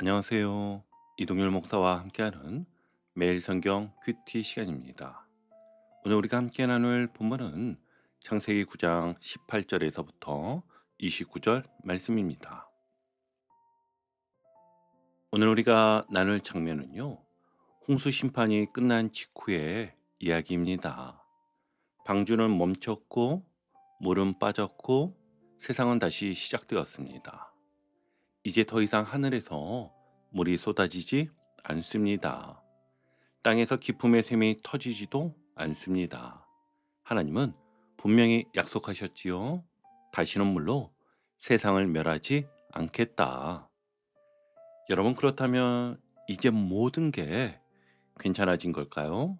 안녕하세요. 이동열 목사와 함께하는 매일 성경 큐티 시간입니다. 오늘 우리가 함께 나눌 본문은 창세기 9장 18절에서부터 29절 말씀입니다. 오늘 우리가 나눌 장면은요, 홍수 심판이 끝난 직후의 이야기입니다. 방주는 멈췄고, 물은 빠졌고, 세상은 다시 시작되었습니다. 이제 더 이상 하늘에서 물이 쏟아지지 않습니다. 땅에서 기품의 샘이 터지지도 않습니다. 하나님은 분명히 약속하셨지요. 다시는 물로 세상을 멸하지 않겠다. 여러분, 그렇다면 이제 모든 게 괜찮아진 걸까요?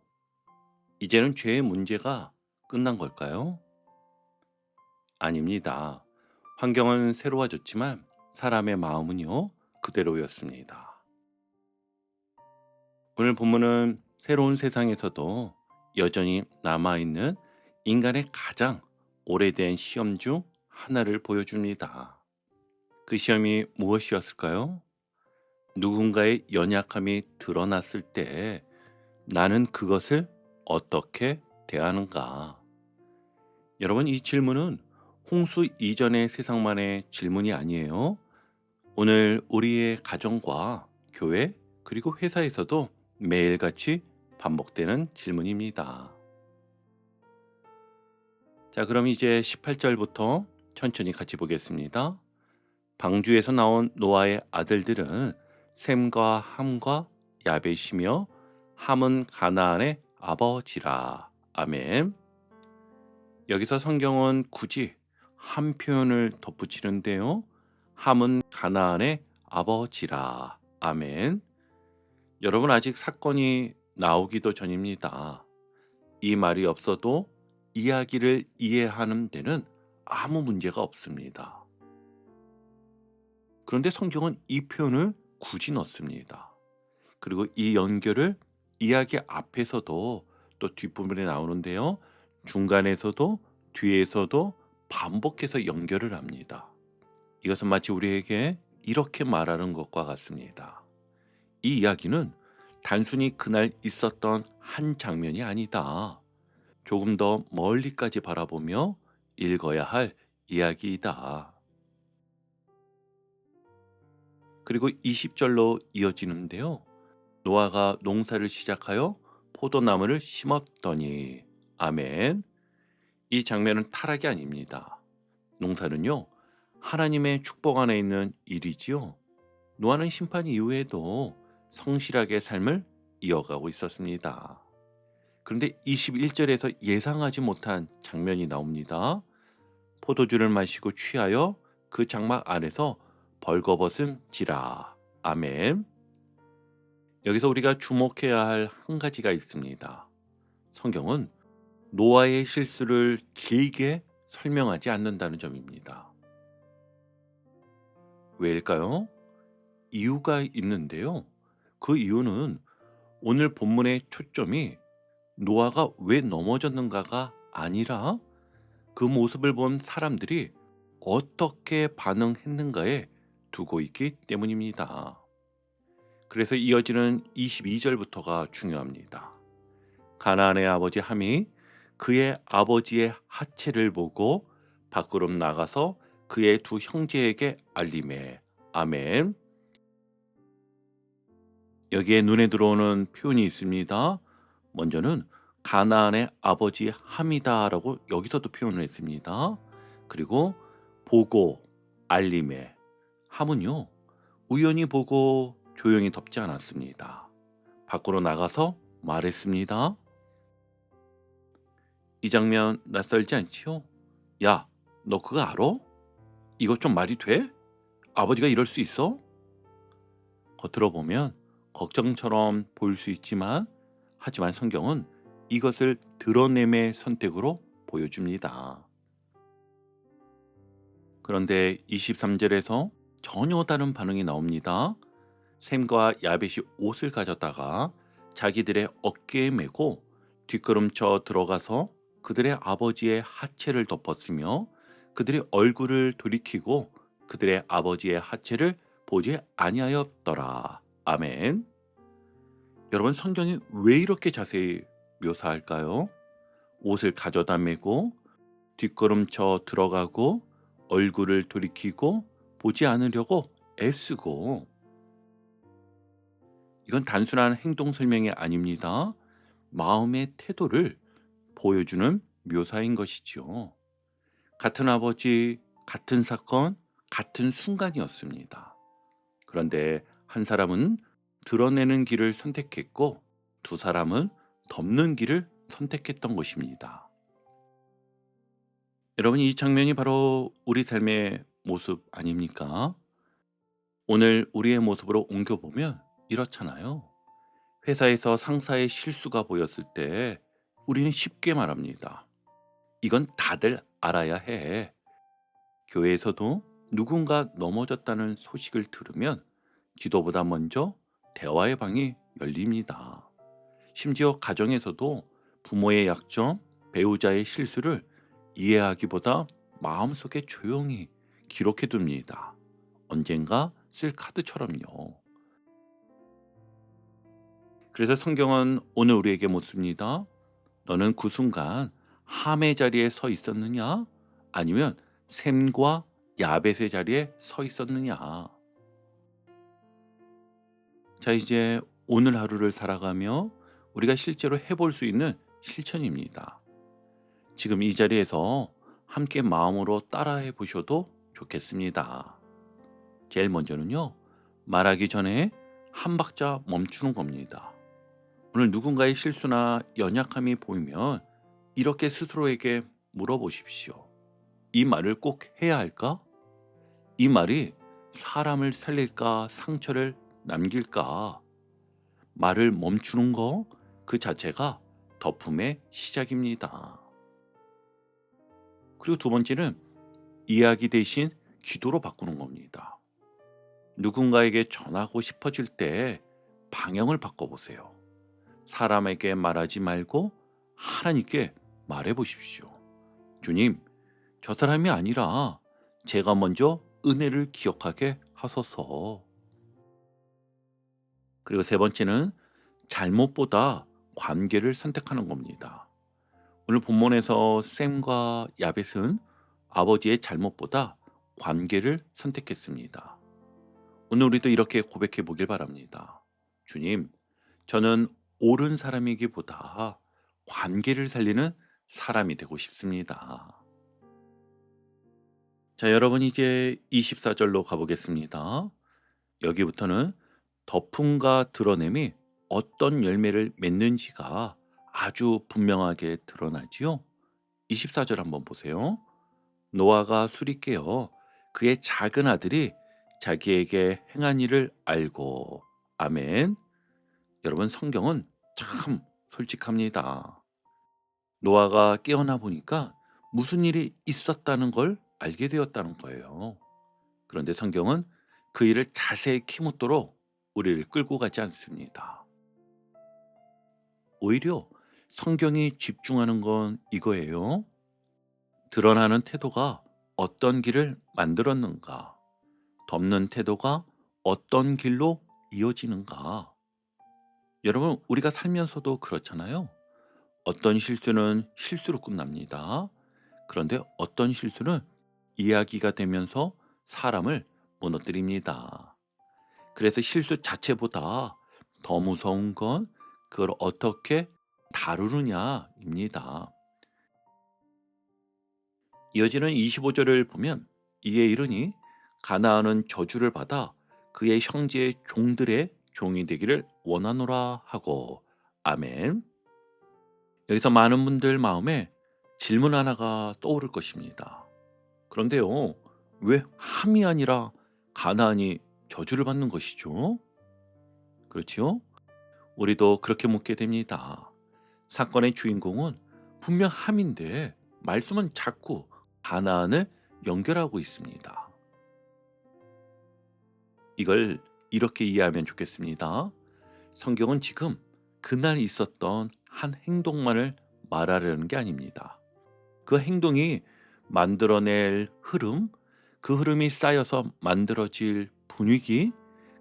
이제는 죄의 문제가 끝난 걸까요? 아닙니다. 환경은 새로워졌지만 사람의 마음은요, 그대로였습니다. 오늘 본문은 새로운 세상에서도 여전히 남아있는 인간의 가장 오래된 시험 중 하나를 보여줍니다. 그 시험이 무엇이었을까요? 누군가의 연약함이 드러났을 때 나는 그것을 어떻게 대하는가? 여러분, 이 질문은 홍수 이전의 세상만의 질문이 아니에요. 오늘 우리의 가정과 교회 그리고 회사에서도 매일같이 반복되는 질문입니다. 자, 그럼 이제 18절부터 천천히 같이 보겠습니다. 방주에서 나온 노아의 아들들은 셈과 함과 야벳이며 함은 가나안의 아버지라. 아멘. 여기서 성경은 굳이 함 표현을 덧붙이는데요. 함은 가나안의 아버지라. 아멘. 여러분, 아직 사건이 나오기도 전입니다. 이 말이 없어도 이야기를 이해하는 데는 아무 문제가 없습니다. 그런데 성경은 이 표현을 굳이 넣습니다. 그리고 이 연결을 이야기 앞에서도 또 뒷부분에 나오는데요. 중간에서도 뒤에서도 반복해서 연결을 합니다. 이것은 마치 우리에게 이렇게 말하는 것과 같습니다. 이 이야기는 단순히 그날 있었던 한 장면이 아니다. 조금 더 멀리까지 바라보며 읽어야 할 이야기이다. 그리고 20절로 이어지는데요. 노아가 농사를 시작하여 포도나무를 심었더니. 아멘. 이 장면은 타락이 아닙니다. 농사는요, 하나님의 축복 안에 있는 일이지요. 노아는 심판 이후에도 성실하게 삶을 이어가고 있었습니다. 그런데 21절에서 예상하지 못한 장면이 나옵니다. 포도주를 마시고 취하여 그 장막 안에서 벌거벗은지라. 아멘. 여기서 우리가 주목해야 할 한 가지가 있습니다. 성경은 노아의 실수를 길게 설명하지 않는다는 점입니다. 왜일까요? 이유가 있는데요. 그 이유는 오늘 본문의 초점이 노아가 왜 넘어졌는가가 아니라 그 모습을 본 사람들이 어떻게 반응했는가에 두고 있기 때문입니다. 그래서 이어지는 22절부터가 중요합니다. 가나안의 아버지 함이 그의 아버지의 하체를 보고 밖으로 나가서 그의 두 형제에게 알림해. 아멘. 여기에 눈에 들어오는 표현이 있습니다. 먼저는 가나안의 아버지 함이다라고 여기서도 표현을 했습니다. 그리고 보고 알림에, 함은요, 우연히 보고 조용히 덮지 않았습니다. 밖으로 나가서 말했습니다. 이 장면 낯설지 않지요? 야, 너 그거 알아? 이것 좀 말이 돼? 아버지가 이럴 수 있어? 겉으로 보면 걱정처럼 보일 수 있지만, 하지만 성경은 이것을 드러냄의 선택으로 보여줍니다. 그런데 23절에서 전혀 다른 반응이 나옵니다. 셈과 야벳이 옷을 가졌다가 자기들의 어깨에 메고 뒷걸음쳐 들어가서 그들의 아버지의 하체를 덮었으며 그들의 얼굴을 돌이키고 그들의 아버지의 하체를 보지 아니하였더라. 아멘. 여러분, 성경이 왜 이렇게 자세히 묘사할까요? 옷을 가져다 매고 뒷걸음쳐 들어가고 얼굴을 돌이키고 보지 않으려고 애쓰고. 이건 단순한 행동 설명이 아닙니다. 마음의 태도를 보여주는 묘사인 것이지요. 같은 아버지, 같은 사건, 같은 순간이었습니다. 그런데 한 사람은 드러내는 길을 선택했고 두 사람은 덮는 길을 선택했던 것입니다. 여러분, 이 장면이 바로 우리 삶의 모습 아닙니까? 오늘 우리의 모습으로 옮겨보면 이렇잖아요. 회사에서 상사의 실수가 보였을 때 우리는 쉽게 말합니다. 이건 다들 알아야 해. 교회에서도 누군가 넘어졌다는 소식을 들으면 기도보다 먼저 대화의 방이 열립니다. 심지어 가정에서도 부모의 약점, 배우자의 실수를 이해하기보다 마음속에 조용히 기록해 둡니다. 언젠가 쓸 카드처럼요. 그래서 성경은 오늘 우리에게 묻습니다. 너는 그 순간 함의 자리에 서 있었느냐? 아니면 셈과 야벳의 자리에 서 있었느냐? 자, 이제 오늘 하루를 살아가며 우리가 실제로 해볼 수 있는 실천입니다. 지금 이 자리에서 함께 마음으로 따라해 보셔도 좋겠습니다. 제일 먼저는요, 말하기 전에 한 박자 멈추는 겁니다. 오늘 누군가의 실수나 연약함이 보이면 이렇게 스스로에게 물어보십시오. 이 말을 꼭 해야 할까? 이 말이 사람을 살릴까, 상처를 남길까? 말을 멈추는 거 그 자체가 덮음의 시작입니다. 그리고 두 번째는 이야기 대신 기도로 바꾸는 겁니다. 누군가에게 전하고 싶어질 때 방향을 바꿔보세요. 사람에게 말하지 말고 하나님께 말해보십시오. 주님, 저 사람이 아니라 제가 먼저 은혜를 기억하게 하소서. 그리고 세 번째는 잘못보다 관계를 선택하는 겁니다. 오늘 본문에서 셈과 야벳은 아버지의 잘못보다 관계를 선택했습니다. 오늘 우리도 이렇게 고백해 보길 바랍니다. 주님, 저는 옳은 사람이기보다 관계를 살리는 사람이 되고 싶습니다. 자, 여러분, 이제 24절로 가보겠습니다. 여기부터는 덮음과 드러냄이 어떤 열매를 맺는지가 아주 분명하게 드러나지요. 24절 한번 보세요. 노아가 술이 깨어 그의 작은 아들이 자기에게 행한 일을 알고. 아멘. 여러분, 성경은 참 솔직합니다. 노아가 깨어나 보니까 무슨 일이 있었다는 걸 알게 되었다는 거예요. 그런데 성경은 그 일을 자세히 캐묻도록 우리를 끌고 가지 않습니다. 오히려 성경이 집중하는 건 이거예요. 드러나는 태도가 어떤 길을 만들었는가? 덮는 태도가 어떤 길로 이어지는가? 여러분, 우리가 살면서도 그렇잖아요. 어떤 실수는 실수로 끝납니다. 그런데 어떤 실수는 이야기가 되면서 사람을 무너뜨립니다. 그래서 실수 자체보다 더 무서운 건 그걸 어떻게 다루느냐입니다. 이어지는 25절을 보면 이에 이르니 가나안은 저주를 받아 그의 형제의 종들의 종이 되기를 원하노라 하고. 아멘. 여기서 많은 분들 마음에 질문 하나가 떠오를 것입니다. 그런데요, 왜 함이 아니라 가나안이 저주를 받는 것이죠? 그렇지요? 우리도 그렇게 묻게 됩니다. 사건의 주인공은 분명 함인데 말씀은 자꾸 가나안을 연결하고 있습니다. 이걸 이렇게 이해하면 좋겠습니다. 성경은 지금 그날 있었던 한 행동만을 말하려는 게 아닙니다. 그 행동이 만들어낼 흐름, 그 흐름이 쌓여서 만들어질 분위기,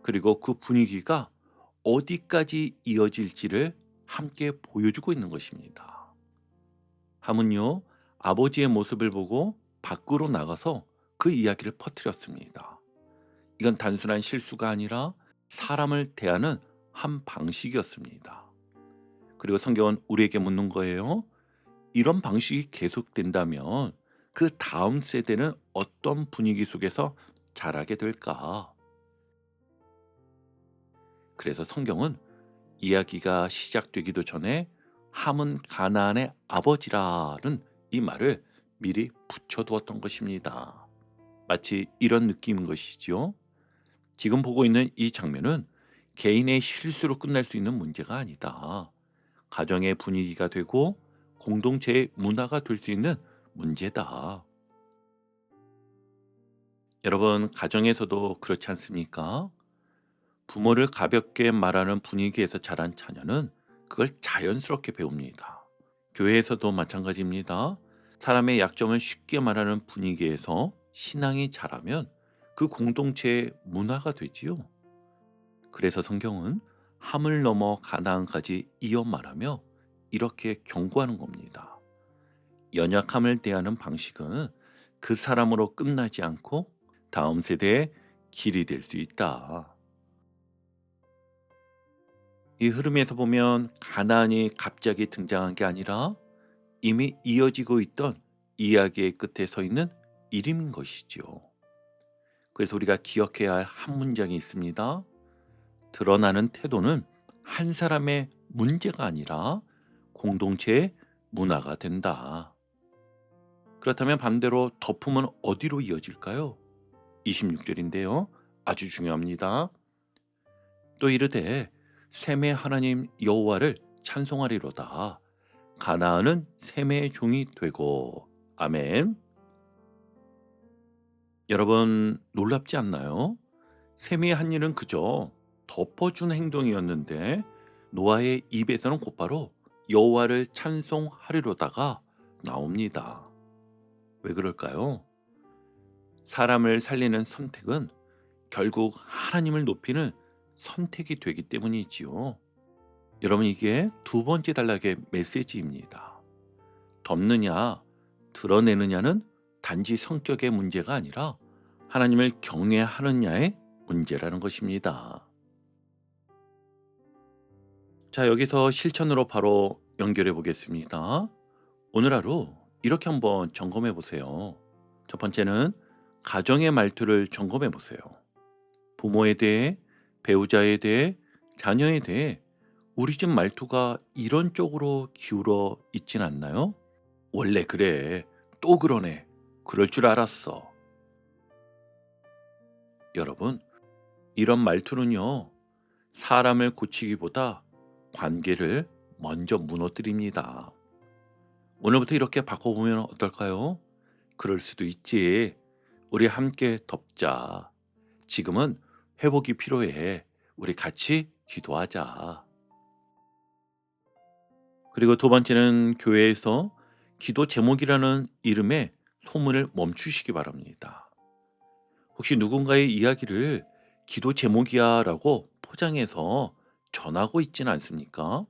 그리고 그 분위기가 어디까지 이어질지를 함께 보여주고 있는 것입니다. 함은요, 아버지의 모습을 보고 밖으로 나가서 그 이야기를 퍼뜨렸습니다. 이건 단순한 실수가 아니라 사람을 대하는 한 방식이었습니다. 그리고 성경은 우리에게 묻는 거예요. 이런 방식이 계속된다면 그 다음 세대는 어떤 분위기 속에서 자라게 될까? 그래서 성경은 이야기가 시작되기도 전에 함은 가나안의 아버지라는 이 말을 미리 붙여두었던 것입니다. 마치 이런 느낌인 것이지요. 지금 보고 있는 이 장면은 개인의 실수로 끝날 수 있는 문제가 아니다. 가정의 분위기가 되고 공동체의 문화가 될 수 있는 문제다. 여러분, 가정에서도 그렇지 않습니까? 부모를 가볍게 말하는 분위기에서 자란 자녀는 그걸 자연스럽게 배웁니다. 교회에서도 마찬가지입니다. 사람의 약점을 쉽게 말하는 분위기에서 신앙이 자라면 그 공동체의 문화가 되지요. 그래서 성경은 함을 넘어 가나안까지 이어 말하며 이렇게 경고하는 겁니다. 연약함을 대하는 방식은 그 사람으로 끝나지 않고 다음 세대의 길이 될 수 있다. 이 흐름에서 보면 가나안이 갑자기 등장한 게 아니라 이미 이어지고 있던 이야기의 끝에 서 있는 이름인 것이지요. 그래서 우리가 기억해야 할 한 문장이 있습니다. 드러나는 태도는 한 사람의 문제가 아니라 공동체의 문화가 된다. 그렇다면 반대로 덮음은 어디로 이어질까요? 26절인데요. 아주 중요합니다. 또 이르되 셈의 하나님 여호와를 찬송하리로다. 가나안은 셈의 종이 되고. 아멘. 여러분, 놀랍지 않나요? 셈이 한 일은 그저 덮어준 행동이었는데 노아의 입에서는 곧바로 여호와를 찬송하리로다가 나옵니다. 왜 그럴까요? 사람을 살리는 선택은 결국 하나님을 높이는 선택이 되기 때문이지요. 여러분, 이게 두 번째 단락의 메시지입니다. 덮느냐, 드러내느냐는 단지 성격의 문제가 아니라 하나님을 경외하느냐의 문제라는 것입니다. 자, 여기서 실천으로 바로 연결해 보겠습니다. 오늘 하루 이렇게 한번 점검해 보세요. 첫 번째는 가정의 말투를 점검해 보세요. 부모에 대해, 배우자에 대해, 자녀에 대해 우리 집 말투가 이런 쪽으로 기울어 있진 않나요? 원래 그래. 또 그러네. 그럴 줄 알았어. 여러분, 이런 말투는요, 사람을 고치기보다 관계를 먼저 무너뜨립니다. 오늘부터 이렇게 바꿔보면 어떨까요? 그럴 수도 있지. 우리 함께 덮자. 지금은 회복이 필요해. 우리 같이 기도하자. 그리고 두 번째는 교회에서 기도 제목이라는 이름의 소문을 멈추시기 바랍니다. 혹시 누군가의 이야기를 기도 제목이야 라고 포장해서 전하고 있지는 않습니까?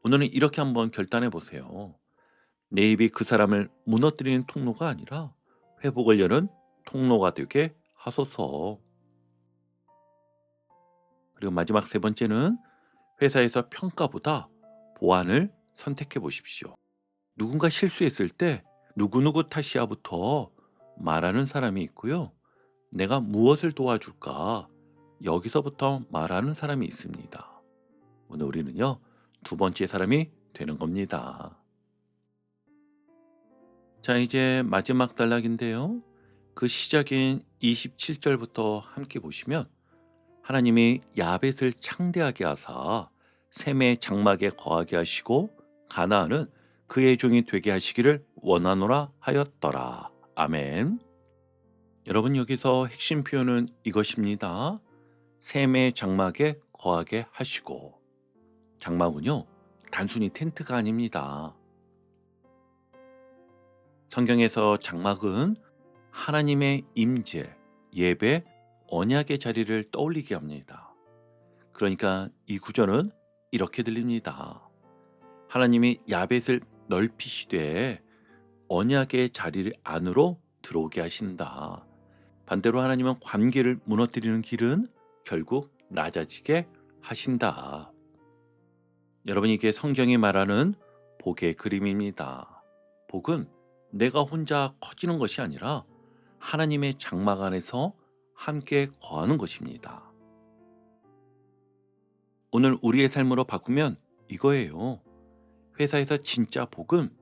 오늘은 이렇게 한번 결단해 보세요. 내 입이 그 사람을 무너뜨리는 통로가 아니라 회복을 여는 통로가 되게 하소서. 그리고 마지막 세 번째는 회사에서 평가보다 보완을 선택해 보십시오. 누군가 실수했을 때 누구누구 탓이야부터 말하는 사람이 있고요. 내가 무엇을 도와줄까? 여기서부터 말하는 사람이 있습니다. 오늘 우리는요, 두 번째 사람이 되는 겁니다. 자, 이제 마지막 단락인데요. 그 시작인 27절부터 함께 보시면 하나님이 야벳을 창대하게 하사 셈의 장막에 거하게 하시고 가나안은 그의 종이 되게 하시기를 원하노라 하였더라. 아멘. 여러분, 여기서 핵심 표현은 이것입니다. 셈의 장막에 거하게 하시고. 장막은요, 단순히 텐트가 아닙니다. 성경에서 장막은 하나님의 임재, 예배, 언약의 자리를 떠올리게 합니다. 그러니까 이 구절은 이렇게 들립니다. 하나님이 야벳을 넓히시되 언약의 자리 안으로 들어오게 하신다. 반대로 하나님은 관계를 무너뜨리는 길은 결국 낮아지게 하신다. 여러분, 이게 성경이 말하는 복의 그림입니다. 복은 내가 혼자 커지는 것이 아니라 하나님의 장막 안에서 함께 거하는 것입니다. 오늘 우리의 삶으로 바꾸면 이거예요. 회사에서 진짜 복은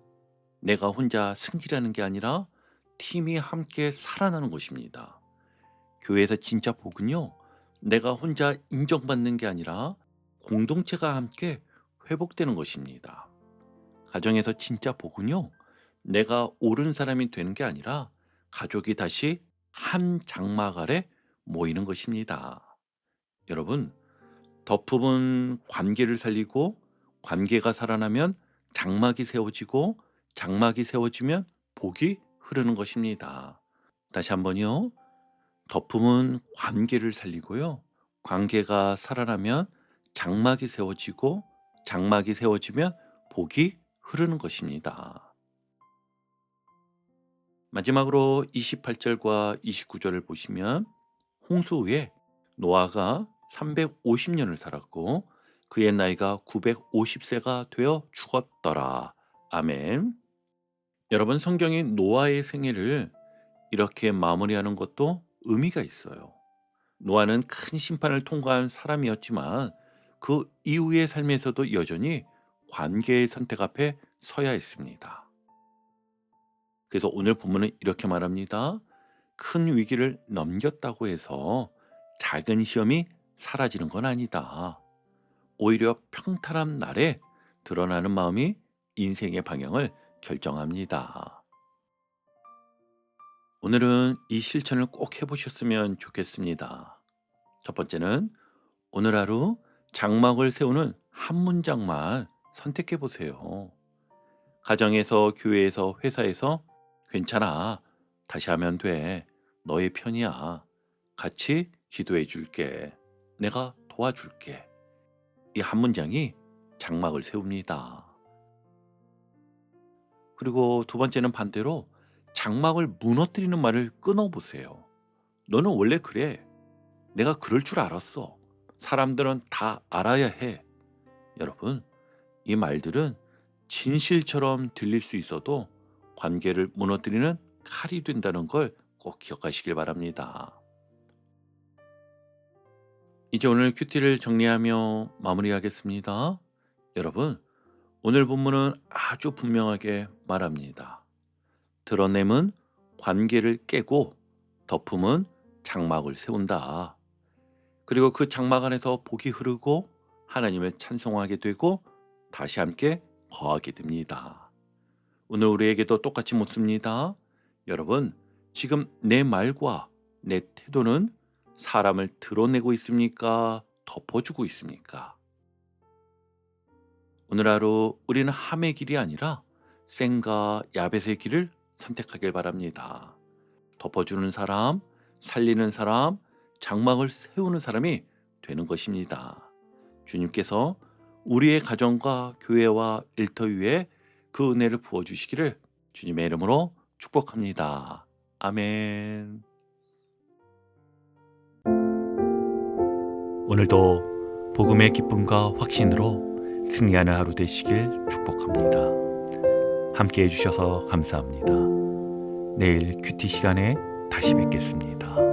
내가 혼자 승진하는 게 아니라 팀이 함께 살아나는 것입니다. 교회에서 진짜 복은요, 내가 혼자 인정받는 게 아니라 공동체가 함께 회복되는 것입니다. 가정에서 진짜 복은요, 내가 옳은 사람이 되는 게 아니라 가족이 다시 한 장막 아래 모이는 것입니다. 여러분, 덮음은 관계를 살리고 관계가 살아나면 장막이 세워지고 장막이 세워지면 복이 흐르는 것입니다. 다시 한번요. 덮음은 관계를 살리고요. 관계가 살아나면 장막이 세워지고 장막이 세워지면 복이 흐르는 것입니다. 마지막으로 28절과 29절을 보시면 홍수 후에 노아가 350년을 살았고 그의 나이가 950세가 되어 죽었더라. 아멘. 여러분, 성경이 노아의 생애를 이렇게 마무리하는 것도 의미가 있어요. 노아는 큰 심판을 통과한 사람이었지만 그 이후의 삶에서도 여전히 관계의 선택 앞에 서야 했습니다. 그래서 오늘 본문은 이렇게 말합니다. 큰 위기를 넘겼다고 해서 작은 시험이 사라지는 건 아니다. 오히려 평탄한 날에 드러나는 마음이 인생의 방향을 결정합니다. 오늘은 이 실천을 꼭 해보셨으면 좋겠습니다. 첫 번째는 오늘 하루 장막을 세우는 한 문장만 선택해 보세요. 가정에서, 교회에서, 회사에서 괜찮아. 다시 하면 돼. 너의 편이야. 같이 기도해 줄게. 내가 도와줄게. 이 한 문장이 장막을 세웁니다. 그리고 두 번째는 반대로 장막을 무너뜨리는 말을 끊어보세요. 너는 원래 그래. 내가 그럴 줄 알았어. 사람들은 다 알아야 해. 여러분, 이 말들은 진실처럼 들릴 수 있어도 관계를 무너뜨리는 칼이 된다는 걸 꼭 기억하시길 바랍니다. 이제 오늘 큐티를 정리하며 마무리하겠습니다. 여러분, 오늘 본문은 아주 분명하게 말합니다. 드러냄은 관계를 깨고 덮음은 장막을 세운다. 그리고 그 장막 안에서 복이 흐르고 하나님을 찬송하게 되고 다시 함께 거하게 됩니다. 오늘 우리에게도 똑같이 묻습니다. 여러분, 지금 내 말과 내 태도는 사람을 드러내고 있습니까? 덮어주고 있습니까? 오늘 하루 우리는 함의 길이 아니라 셈과 야벳의 길을 선택하길 바랍니다. 덮어주는 사람, 살리는 사람, 장막을 세우는 사람이 되는 것입니다. 주님께서 우리의 가정과 교회와 일터 위에 그 은혜를 부어주시기를 주님의 이름으로 축복합니다. 아멘. 오늘도 복음의 기쁨과 확신으로 승리하는 하루 되시길 축복합니다. 함께 해주셔서 감사합니다. 내일 큐티 시간에 다시 뵙겠습니다.